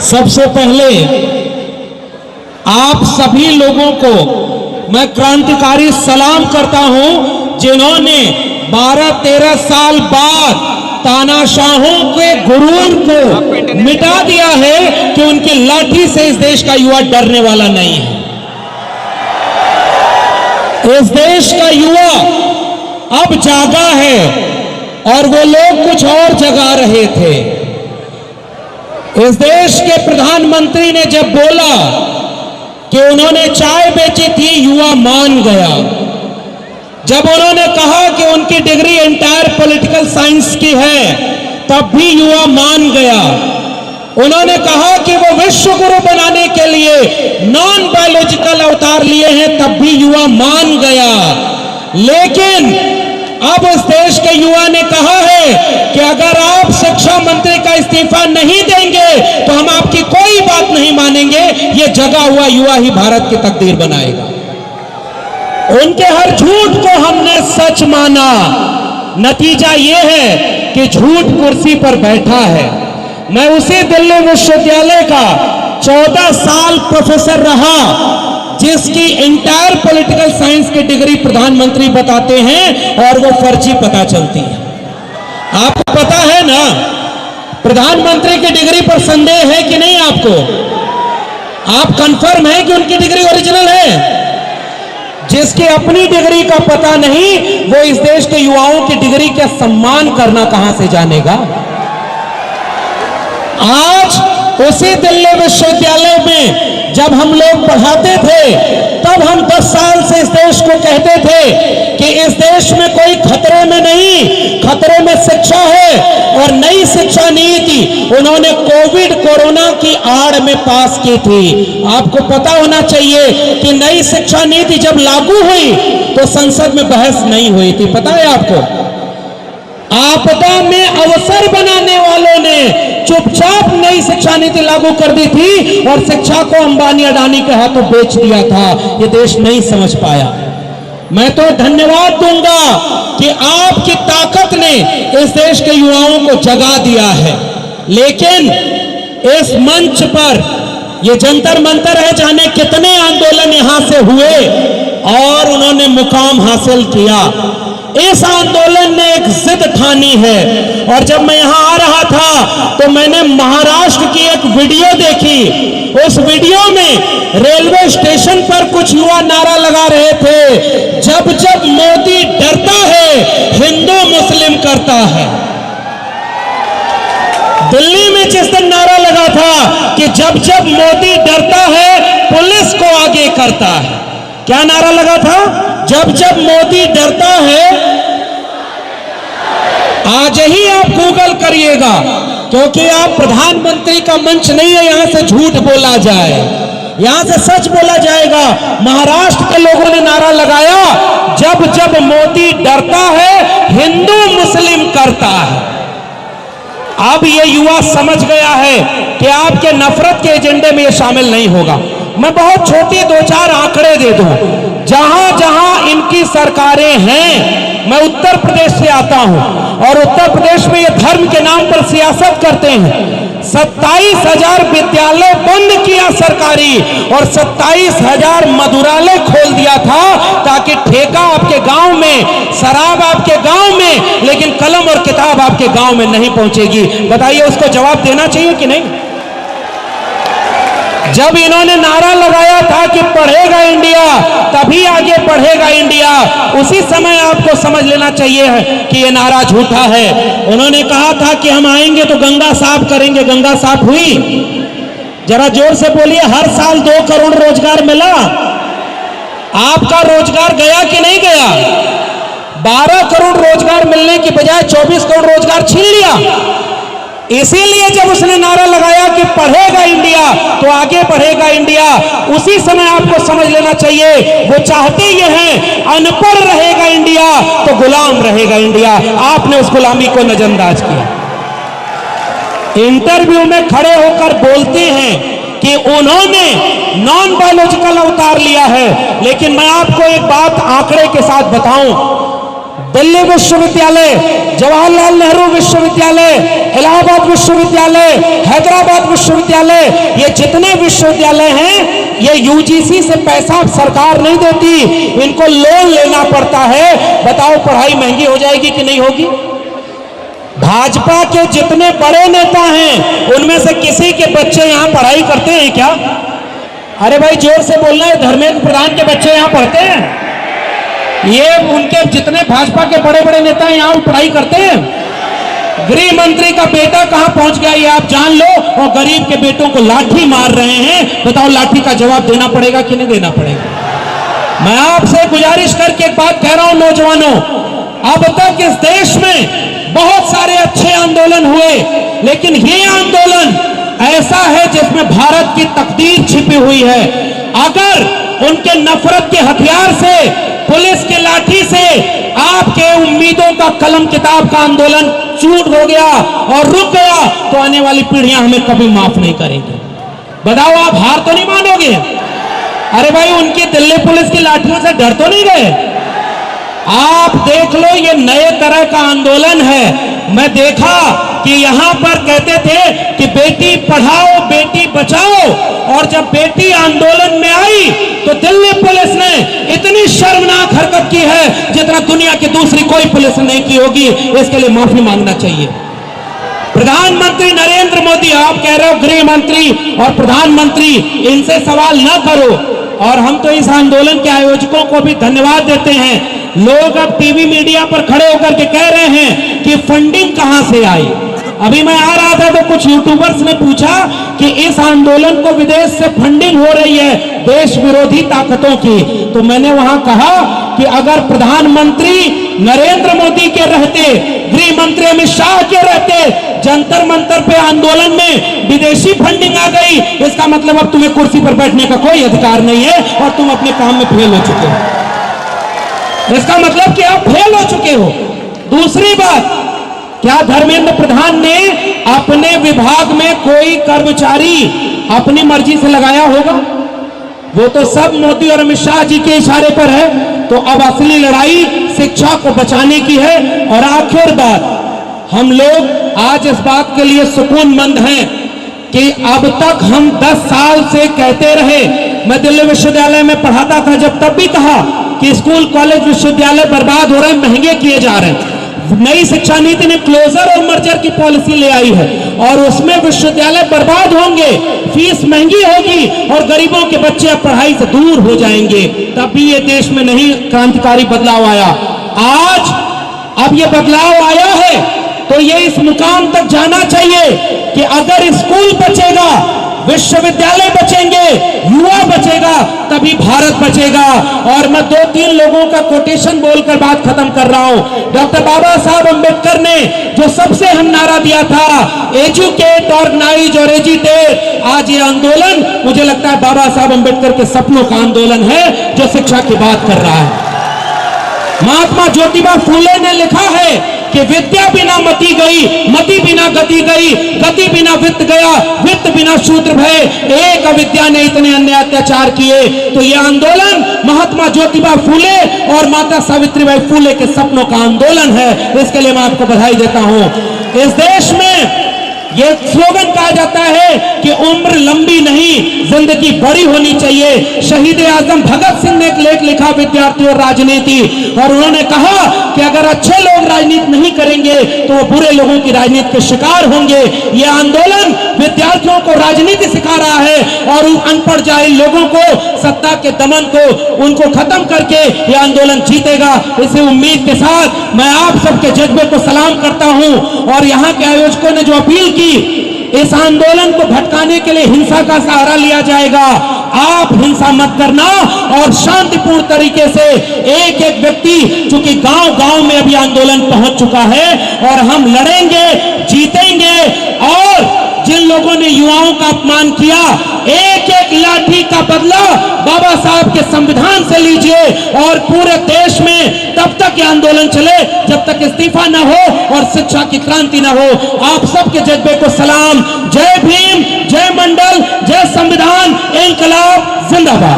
सबसे पहले आप सभी लोगों को मैं क्रांतिकारी सलाम करता हूं, जिन्होंने 12-13 साल बाद तानाशाहों के गुरूर को मिटा दिया है कि उनकी लाठी से इस देश का युवा डरने वाला नहीं है। इस देश का युवा अब जागा है और वो लोग कुछ और जगा रहे थे। इस देश के प्रधानमंत्री ने जब बोला कि उन्होंने चाय बेची थी, युवा मान गया। जब उन्होंने कहा कि उनकी डिग्री एंटायर पॉलिटिकल साइंस की है, तब भी युवा मान गया। उन्होंने कहा कि वो विश्व गुरु बनाने के लिए नॉन बायोलॉजिकल अवतार लिए हैं, तब भी युवा मान गया। लेकिन अब इस देश के युवा ने कहा है कि अगर आप शिक्षा मंत्री का इस्तीफा नहीं देंगे तो हम आपकी कोई बात नहीं मानेंगे। ये जगा हुआ युवा ही भारत की तकदीर बनाएगा। उनके हर झूठ को हमने सच माना। नतीजा ये है कि झूठ कुर्सी पर बैठा है। मैं उसी दिल्ली विश्वविद्यालय का 14 साल प्रोफेसर रहा, जिसकी एंटायर पॉलिटिकल साइंस की डिग्री प्रधानमंत्री बताते हैं और वो फर्जी पता चलती है। आपको पता है ना, प्रधानमंत्री की डिग्री पर संदेह है कि नहीं? आपको आप कंफर्म है कि उनकी डिग्री ओरिजिनल है? जिसकी अपनी डिग्री का पता नहीं, वो इस देश के युवाओं की डिग्री का सम्मान करना कहां से जानेगा? आज उसी दिल्ली विश्वविद्यालय में जब हम लोग पढ़ाते थे, तब हम 10 साल से इस देश को कहते थे कि इस देश में कोई खतरे में नहीं, खतरे में शिक्षा है। और नई शिक्षा नीति उन्होंने कोरोना की आड़ में पास की थी। आपको पता होना चाहिए कि नई शिक्षा नीति जब लागू हुई तो संसद में बहस नहीं हुई थी। पता है आपको? आपदा में अवसर बनाने वालों ने चुपचाप नई शिक्षा नीति लागू कर दी थी और शिक्षा को अंबानी अडानी के हाथों बेच दिया था। ये देश नहीं समझ पाया। मैं तो धन्यवाद दूंगा कि आपकी ताकत ने इस देश के युवाओं को जगा दिया है। लेकिन इस मंच पर ये जंतर मंतर है, जाने कितने आंदोलन यहां से हुए और उन्होंने मुकाम हासिल किया। इस आंदोलन ने एक जिद ठानी है। और जब मैं यहां आ रहा था तो मैंने महाराष्ट्र की एक वीडियो देखी। उस वीडियो में रेलवे स्टेशन पर कुछ युवा नारा लगा रहे थे, जब जब मोदी डरता है हिंदू मुस्लिम करता है। दिल्ली में जिस दिन नारा लगा था कि जब जब मोदी डरता है पुलिस को आगे करता है। क्या नारा लगा था? जब जब मोदी डरता है। आज ही आप गूगल करिएगा, क्योंकि आप प्रधानमंत्री का मंच नहीं है यहां से झूठ बोला जाए, यहां से सच बोला जाएगा। महाराष्ट्र के लोगों ने नारा लगाया, जब जब मोदी डरता है हिंदू मुस्लिम करता है। अब ये युवा समझ गया है कि आपके नफरत के एजेंडे में ये शामिल नहीं होगा। मैं बहुत छोटे 2-4 आंकड़े दे दूं। जहां जहां इनकी सरकारें हैं, मैं उत्तर प्रदेश से आता हूं और उत्तर प्रदेश में ये धर्म के नाम पर सियासत करते हैं। 27,000 विद्यालय बंद किया सरकारी और 27,000 मधुरालय खोल दिया था, ताकि ठेका आपके गांव में, शराब आपके गांव में, लेकिन कलम और किताब आपके गांव में नहीं पहुंचेगी। बताइए, उसको जवाब देना चाहिए कि नहीं? जब इन्होंने नारा लगाया था कि पढ़ेगा इंडिया तभी आगे बढ़ेगा इंडिया, उसी समय आपको समझ लेना चाहिए कि यह नारा झूठा है। उन्होंने कहा था कि हम आएंगे तो गंगा साफ करेंगे। गंगा साफ हुई? जरा जोर से बोलिए। हर साल 2 करोड़ रोजगार मिला। आपका रोजगार गया कि नहीं गया? 12 करोड़ रोजगार मिलने की बजाय 24 करोड़ रोजगार छीन लिया। इसीलिए जब उसने नारा लगाया कि पढ़ेगा इंडिया तो आगे बढ़ेगा इंडिया, उसी समय आपको समझ लेना चाहिए वो चाहते ये हैं अनपढ़ रहेगा इंडिया तो गुलाम रहेगा इंडिया। आपने उस गुलामी को नजरअंदाज किया। इंटरव्यू में खड़े होकर बोलते हैं कि उन्होंने नॉन बायोलॉजिकल अवतार लिया है। लेकिन मैं आपको एक बात आंकड़े के साथ बताऊं, दिल्ली विश्वविद्यालय, जवाहरलाल नेहरू विश्वविद्यालय, इलाहाबाद विश्वविद्यालय, हैदराबाद विश्वविद्यालय, ये जितने विश्वविद्यालय हैं ये यूजीसी से पैसा सरकार नहीं देती, इनको लोन लेना पड़ता है। बताओ पढ़ाई महंगी हो जाएगी कि नहीं होगी? भाजपा के जितने बड़े नेता हैं उनमें से किसी के बच्चे यहां पढ़ाई करते हैं क्या? अरे भाई जोर से बोलना है, धर्मेंद्र प्रधान के बच्चे यहां पढ़ते हैं? ये उनके जितने भाजपा के बड़े बड़े नेता यहां पढ़ाई करते हैं? गृह मंत्री का बेटा कहां पहुंच गया ये आप जान लो, और गरीब के बेटों को लाठी मार रहे हैं। बताओ लाठी का जवाब देना पड़ेगा कि नहीं देना पड़ेगा? मैं आपसे गुजारिश करके एक बात कह रहा हूं, नौजवानों, अब तक इस देश में बहुत सारे अच्छे आंदोलन हुए, लेकिन ये आंदोलन ऐसा है जिसमें भारत की तकदीर छिपी हुई है। अगर उनके नफरत के हथियार से, पुलिस की लाठी से आपके उम्मीदों का कलम किताब का आंदोलन चूट हो गया और रुक गया, तो आने वाली पीढ़ियां हमें कभी माफ नहीं करेंगी। बताओ आप हार तो नहीं मानोगे? अरे भाई उनकी दिल्ली पुलिस की लाठियों से डर तो नहीं गए? आप देख लो, ये नए तरह का आंदोलन है। मैं देखा कि यहां पर कहते थे कि बेटी पढ़ाओ बेटी बचाओ, और जब बेटी आंदोलन में आई तो दिल्ली पुलिस ने इतनी शर्मनाक हरकत की है जितना दुनिया की दूसरी कोई पुलिस नहीं की होगी। इसके लिए माफी मांगना चाहिए। प्रधानमंत्री नरेंद्र मोदी, आप कह रहे हो गृह मंत्री और प्रधानमंत्री, इनसे सवाल ना करो। और हम तो इस आंदोलन के आयोजकों को भी धन्यवाद देते हैं। लोग अब टीवी मीडिया पर खड़े होकर के कह रहे हैं कि फंडिंग कहां से आई। अभी मैं आ रहा था तो कुछ यूट्यूबर्स ने पूछा कि इस आंदोलन को विदेश से फंडिंग हो रही है देश विरोधी ताकतों की, तो मैंने वहां कहा कि अगर प्रधानमंत्री नरेंद्र मोदी के रहते, गृह मंत्री अमित शाह के रहते, जंतर मंतर पे आंदोलन में विदेशी फंडिंग आ गई, इसका मतलब अब तुम्हें कुर्सी पर बैठने का कोई अधिकार नहीं है और तुम अपने काम में फेल हो चुके हो। इसका मतलब कि आप फेल हो चुके हो। दूसरी बात, क्या धर्मेंद्र प्रधान ने अपने विभाग में कोई कर्मचारी अपनी मर्जी से लगाया होगा? वो तो सब मोदी और अमित शाह जी के इशारे पर है। तो अब असली लड़ाई शिक्षा को बचाने की है। और आखिर बात, हम लोग आज इस बात के लिए सुकूनमंद हैं कि अब तक हम 10 साल से कहते रहे, मैं दिल्ली विश्वविद्यालय में पढ़ाता था जब, तब भी कहा कि स्कूल कॉलेज विश्वविद्यालय बर्बाद हो रहे हैं, महंगे किए जा रहे हैं। नई शिक्षा नीति ने क्लोजर और मर्जर की पॉलिसी ले आई है और उसमें विश्वविद्यालय बर्बाद होंगे, फीस महंगी होगी और गरीबों के बच्चे अब पढ़ाई से दूर हो जाएंगे। तब भी ये देश में नहीं क्रांतिकारी बदलाव आया। आज अब ये बदलाव आया है तो ये इस मुकाम तक जाना चाहिए कि अगर स्कूल बचेगा, विश्वविद्यालय बचेंगे, युवा बचेगा, तभी भारत बचेगा। और मैं 2-3 लोगों का कोटेशन बोलकर बात खत्म कर रहा हूं। डॉक्टर बाबा साहब अंबेडकर ने जो सबसे हम नारा दिया था, एजुकेट, ऑर्गेनाइज और एजिटेट, आज ये आंदोलन मुझे लगता है बाबा साहब अंबेडकर के सपनों का आंदोलन है जो शिक्षा की बात कर रहा है। महात्मा ज्योतिबा फूले ने लिखा है कि विद्या बिना मति गई, मति बिना गति गई, गति बिना वित्त गया, वित्त बिना शूद्र भय, एक अविद्या ने इतने अन्य अत्याचार किए। तो यह आंदोलन महात्मा ज्योतिबा फूले और माता सावित्रीबाई फूले के सपनों का आंदोलन है। इसके लिए मैं आपको बधाई देता हूं। इस देश में यह स्लोगन कहा जाता है कि उम्र लंबी नहीं, जिंदगी बड़ी होनी चाहिए। शहीद आजम भगत सिंह ने एक लेख लिखा, विद्यार्थी और राजनीति, और उन्होंने कहा कि अगर अच्छे लोग राजनीति नहीं करेंगे तो वो बुरे लोगों की राजनीति के शिकार होंगे। यह आंदोलन विद्यार्थियों को राजनीति सिखा रहा है और उन अनपढ़ जाहिल लोगों को, सत्ता के दमन को, उनको खत्म करके यह आंदोलन जीतेगा। इसी उम्मीद के साथ मैं आप सबके जज्बे को सलाम करता हूं और यहाँ के आयोजकों ने जो अपील की, इस आंदोलन को भटकाने के लिए हिंसा का सहारा लिया जाएगा। आप हिंसा मत करना और शांतिपूर्ण तरीके से एक एक व्यक्ति, चूंकि गांव-गांव में अभी आंदोलन पहुंच चुका है और हम लड़ेंगे, जीतेंगे। और जिन लोगों ने युवाओं का अपमान किया, एक एक लाठी का बदला बाबा साहब के संविधान से लीजिए और पूरे देश में तब तक ये आंदोलन चले जब तक इस्तीफा न हो और शिक्षा की क्रांति न हो। आप सबके जज्बे को सलाम। जय भीम, जय मंडल, जय संविधान, इंकलाब जिंदाबाद।